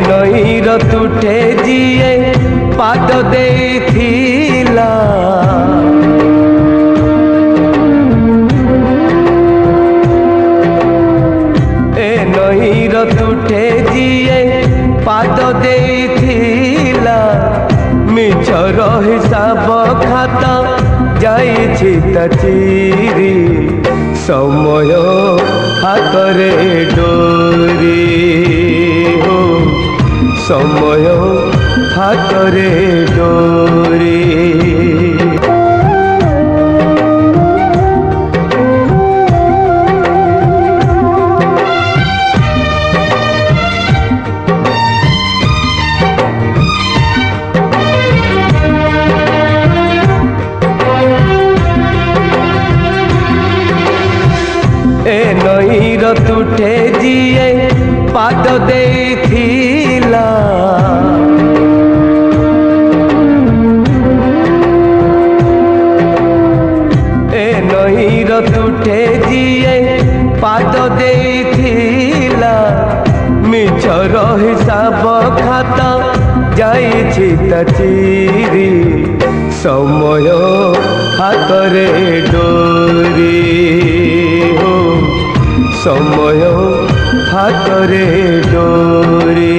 नईर तुठे जिए पाद देथिला ए नईर तुठे जिए पाद देथिला मिछर हिसाब खाता जाइछि चिरी समय हातरे डोरी हो समय हातरे डोरी ए नईर तुठे जिए पाद देथिला ए नईर तुठे जिए पाद देथिला मिछर हिसाब खाता जाइछि चिरी समय हातरे डोरी हो समय हातरे डोरी।